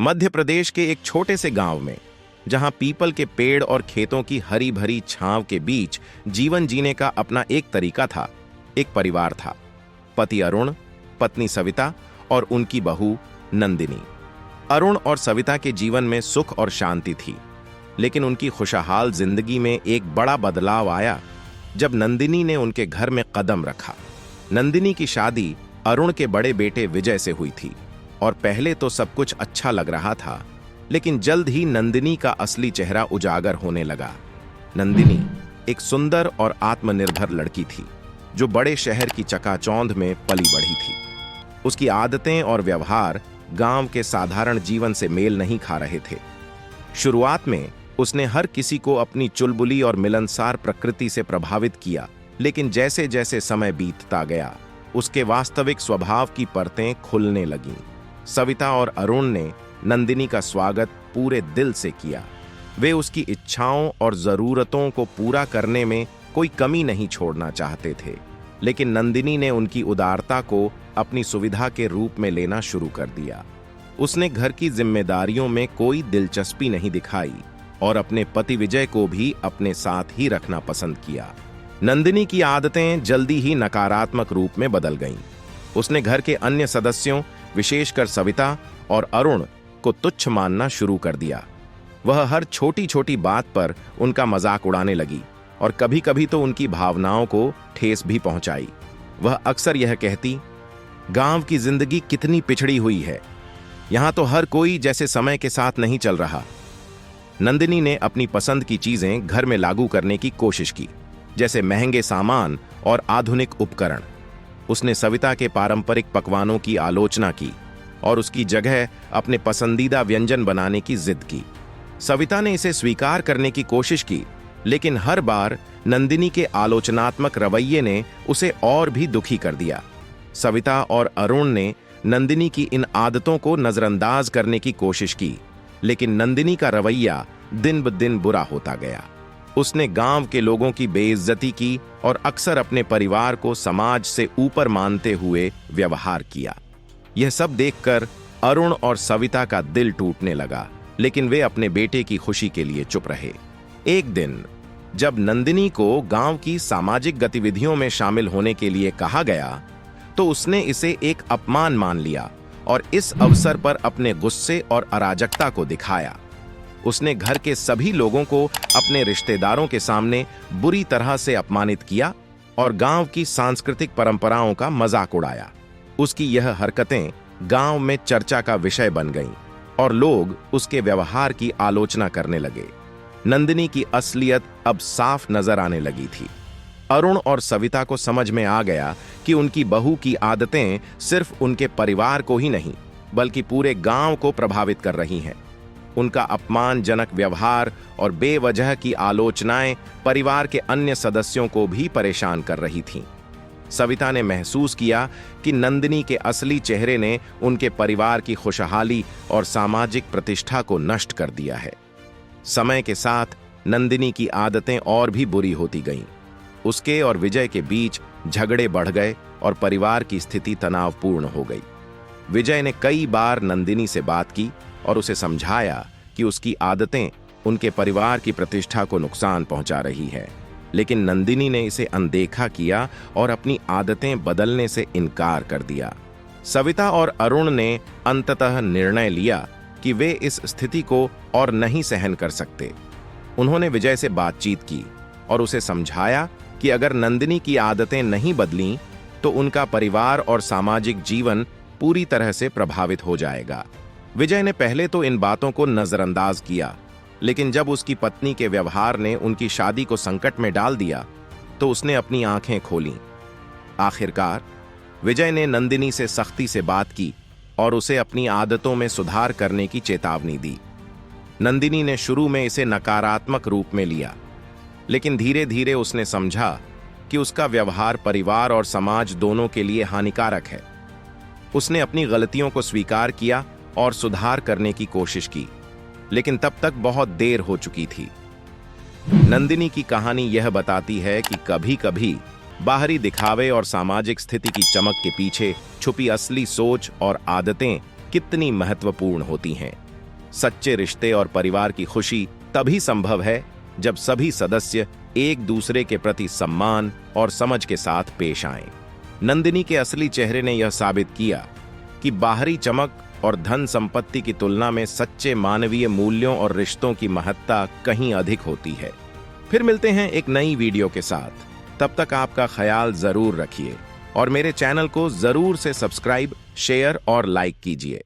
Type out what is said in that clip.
मध्य प्रदेश के एक छोटे से गांव में, जहां पीपल के पेड़ और खेतों की हरी भरी छांव के बीच जीवन जीने का अपना एक तरीका था, एक परिवार था। पति अरुण, पत्नी सविता और उनकी बहू नंदिनी। अरुण और सविता के जीवन में सुख और शांति थी, लेकिन उनकी खुशहाल जिंदगी में एक बड़ा बदलाव आया जब नंदिनी ने उनके घर में कदम रखा। नंदिनी की शादी अरुण के बड़े बेटे विजय से हुई थी और पहले तो सब कुछ अच्छा लग रहा था, लेकिन जल्द ही नंदिनी का असली चेहरा उजागर होने लगा। नंदिनी एक सुंदर और आत्मनिर्भर लड़की थी जो बड़े शहर की चकाचौंध में पली बढ़ी थी। उसकी आदतें और व्यवहार गांव के साधारण जीवन से मेल नहीं खा रहे थे। शुरुआत में उसने हर किसी को अपनी चुलबुली और मिलनसार प्रकृति से प्रभावित किया, लेकिन जैसे जैसे समय बीतता गया उसके वास्तविक स्वभाव की परतें खुलने लगीं। सविता और अरुण ने नंदिनी का स्वागत पूरे दिल से किया। वे उसकी इच्छाओं और जरूरतों को पूरा करने में कोई कमी नहीं छोड़ना चाहते थे, लेकिन नंदिनी ने उनकी उदारता को अपनी सुविधा के रूप में लेना शुरू कर दिया। उसने घर की जिम्मेदारियों में कोई दिलचस्पी नहीं दिखाई और अपने पति विजय को भी अपने साथ ही रखना पसंद किया। नंदिनी की आदतें जल्दी ही नकारात्मक रूप में बदल गईं। उसने घर के अन्य सदस्यों, विशेषकर सविता और अरुण को तुच्छ मानना शुरू कर दिया। वह हर छोटी छोटी बात पर उनका मजाक उड़ाने लगी और कभी कभी तो उनकी भावनाओं को ठेस भी पहुंचाई। वह अक्सर यह कहती, गांव की जिंदगी कितनी पिछड़ी हुई है, यहां तो हर कोई जैसे समय के साथ नहीं चल रहा। नंदिनी ने अपनी पसंद की चीजें घर में लागू करने की कोशिश की, जैसे महंगे सामान और आधुनिक उपकरण। उसने सविता के पारंपरिक पकवानों की आलोचना की और उसकी जगह अपने पसंदीदा व्यंजन बनाने की जिद की। सविता ने इसे स्वीकार करने की कोशिश की, लेकिन हर बार नंदिनी के आलोचनात्मक रवैये ने उसे और भी दुखी कर दिया। सविता और अरुण ने नंदिनी की इन आदतों को नजरअंदाज करने की कोशिश की, लेकिन नंदिनी का रवैया दिन ब दिन बुरा होता गया। उसने गांव के लोगों की बेइज्जती की और अक्सर अपने परिवार को समाज से ऊपर मानते हुए व्यवहार किया। यह सब देखकर अरुण और सविता का दिल टूटने लगा, लेकिन वे अपने बेटे की खुशी के लिए चुप रहे। एक दिन जब नंदिनी को गांव की सामाजिक गतिविधियों में शामिल होने के लिए कहा गया, तो उसने इसे एक अपमान मान लिया और इस अवसर पर अपने गुस्से और अराजकता को दिखाया। उसने घर के सभी लोगों को अपने रिश्तेदारों के सामने बुरी तरह से अपमानित किया और गांव की सांस्कृतिक परंपराओं का मजाक उड़ाया। उसकी यह हरकतें गांव में चर्चा का विषय बन गईं और लोग उसके व्यवहार की आलोचना करने लगे। नंदिनी की असलियत अब साफ नजर आने लगी थी। अरुण और सविता को समझ में आ गया कि उनकी बहू की आदतें सिर्फ उनके परिवार को ही नहीं, बल्कि पूरे गांव को प्रभावित कर रही हैं। उनका अपमानजनक व्यवहार और बेवजह की आलोचनाएं परिवार के अन्य सदस्यों को भी परेशान कर रही थीं। सविता ने महसूस किया कि नंदिनी के असली चेहरे ने उनके परिवार की खुशहाली और सामाजिक प्रतिष्ठा को नष्ट कर दिया है। समय के साथ नंदिनी की आदतें और भी बुरी होती गईं। उसके और विजय के बीच झगड़े बढ़ गए और परिवार की स्थिति तनावपूर्ण हो गई। विजय ने कई बार नंदिनी से बात की और उसे समझाया कि उसकी आदतें उनके परिवार की प्रतिष्ठा को नुकसान पहुंचा रही है, लेकिन नंदिनी ने इसे अनदेखा किया और अपनी आदतें बदलने से इनकार कर दिया। सविता और अरुण ने अंततः निर्णय लिया कि वे इस स्थिति को और नहीं सहन कर सकते। उन्होंने विजय से बातचीत की और उसे समझाया कि अगर नंदिनी की आदतें नहीं बदलीं तो उनका परिवार और सामाजिक जीवन पूरी तरह से प्रभावित हो जाएगा। विजय ने पहले तो इन बातों को नजरअंदाज किया, लेकिन जब उसकी पत्नी के व्यवहार ने उनकी शादी को संकट में डाल दिया तो उसने अपनी आंखें खोलीं। आखिरकार विजय ने नंदिनी से सख्ती से बात की और उसे अपनी आदतों में सुधार करने की चेतावनी दी। नंदिनी ने शुरू में इसे नकारात्मक रूप में लिया, लेकिन धीरे धीरे उसने समझा कि उसका व्यवहार परिवार और समाज दोनों के लिए हानिकारक है। उसने अपनी गलतियों को स्वीकार किया और सुधार करने की कोशिश की, लेकिन तब तक बहुत देर हो चुकी थी। नंदिनी की कहानी यह बताती है कि कभी-कभी बाहरी दिखावे और सामाजिक स्थिति की चमक के पीछे छुपी असली सोच और आदतें कितनी महत्वपूर्ण होती हैं। सच्चे रिश्ते और परिवार की खुशी तभी संभव है जब सभी सदस्य एक दूसरे के प्रति सम्मान और समझ के साथ पेश आएं। नंदिनी के असली चेहरे ने यह साबित किया कि बाहरी चमक और धन संपत्ति की तुलना में सच्चे मानवीय मूल्यों और रिश्तों की महत्ता कहीं अधिक होती है। फिर मिलते हैं एक नई वीडियो के साथ। तब तक आपका ख्याल जरूर रखिए और मेरे चैनल को जरूर से सब्सक्राइब, शेयर और लाइक कीजिए।